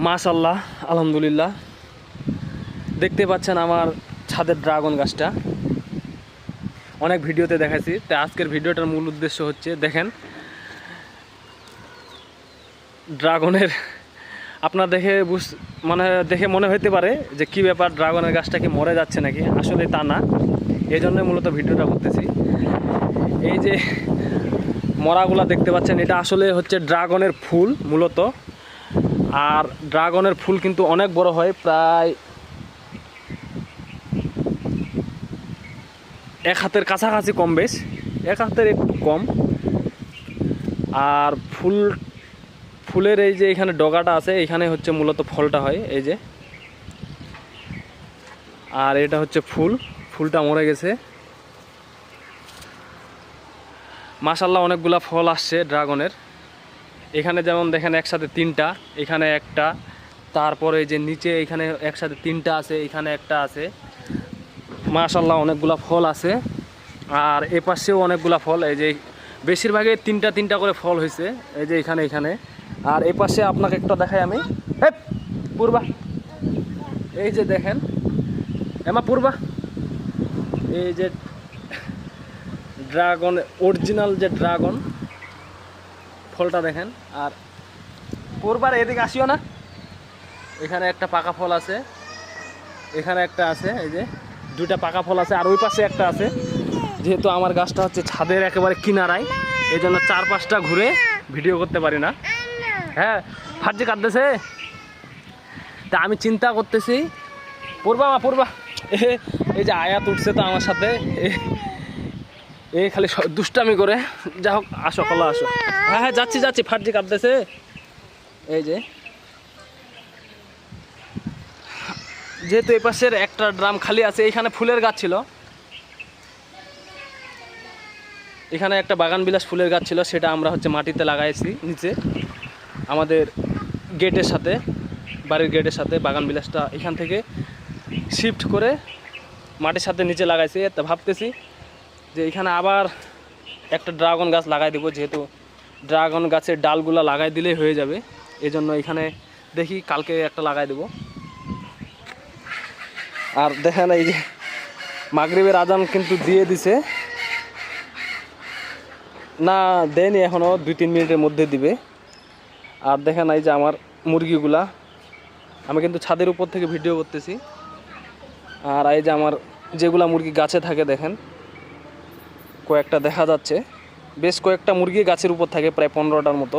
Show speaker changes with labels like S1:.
S1: মাশাআল্লাহ, আলহামদুলিল্লাহ। দেখতে পাচ্ছেন আমার ছাদের ড্রাগন গাছটা, অনেক ভিডিওতে দেখাইছি। তাই আজকের ভিডিওটার মূল উদ্দেশ্য হচ্ছে, দেখেন ড্রাগনের, আপনার দেখে মনে হতে পারে যে কি ব্যাপার, ড্রাগনের গাছটা কি মরে যাচ্ছে নাকি? আসলে তা না, এই জন্যই মূলত ভিডিওটা করতেছি। এই যে মরাগুলা দেখতে পাচ্ছেন, এটা আসলে হচ্ছে ড্রাগনের ফুল মূলত। আর ড্রাগনের ফুল কিন্তু অনেক বড় হয়, প্রায় এক হাতের কাছাকাছি, কম বেশ এক হাতের একটু কম। আর ফুলের এই যে এখানে ডগাটা আছে, এখানে হচ্ছে মূলত ফলটা হয়, এই যে। আর এটা হচ্ছে ফুলটা মরে গেছে। মাশাআল্লাহ, অনেকগুলা ফল আসছে ড্রাগনের। এখানে যেমন দেখেন একসাথে তিনটা, এখানে একটা, তারপরে এই যে নিচে এখানে একসাথে তিনটা আছে, এখানে একটা আছে। মাশাআল্লাহ, অনেকগুলা ফল আছে। আর এ পাশেও অনেকগুলা ফল, এই যে বেশিরভাগই তিনটা করে ফল হয়েছে, এই যে এখানে। আর এ পাশে আপনাকে একটা দেখাই আমি, পূর্বা, এই যে দেখেন এমা পূর্বা, এই যে ড্রাগন, অরিজিনাল যে ড্রাগন ফলটা দেখেন। আর পূর্বার এদিকে আসিও না, এখানে একটা পাকা ফল আছে, এখানে একটা আছে, এই যে দুইটা পাকা ফল আছে। আর ওই পাশে একটা আছে। যেহেতু আমার গাছটা হচ্ছে ছাদের একেবারে কিনারায়, এই জন্য 4-5টা ঘুরে ভিডিও করতে পারি না। হ্যাঁ, ফার্জি কাটতেছে। তা আমি চিন্তা করতেছি, পূর্বা এই যে আয়াত উঠছে তো আমার সাথে, এই খালি দুষ্টামি করে। যা হোক, আসো কলা আসো। হ্যাঁ, যাচ্ছি, ফার্জি কাটতেছে। এই যে যেহেতু এই পাশের একটা ড্রাম খালি আছে, এখানে ফুলের গাছ ছিল, এখানে একটা বাগান বিলাস ফুলের গাছ ছিল, সেটা আমরা হচ্ছে মাটিতে লাগাইছি নিচে, আমাদের গেটের সাথে, বাড়ির গেটের সাথে বাগান বিলাসটা এখান থেকে শিফট করে মাটির সাথে নিচে লাগাইছি। তা ভাবতেছি যে এখানে আবার একটা ড্রাগন গাছ লাগাই দেবো, যেহেতু ড্রাগন গাছের ডালগুলো লাগাই দিলেই হয়ে যাবে। এই জন্য এখানে দেখি কালকে একটা লাগাই দেবো। আর দেখেন এই যে মাগরিবের আজান কিন্তু দিয়ে দিছে, না দেয়নি এখনও, 2-3 মিনিটের মধ্যে দিবে। আর দেখেন এই যে আমার মুরগিগুলা, আমি কিন্তু ছাদের উপর থেকে ভিডিও করতেছি। আর এই যে আমার যেগুলা মুরগি গাছে থাকে, দেখেন কয়েকটা দেখা যাচ্ছে, বেশ কয়েকটা মুরগি গাছের উপর থাকে, প্রায় 15টার মতো।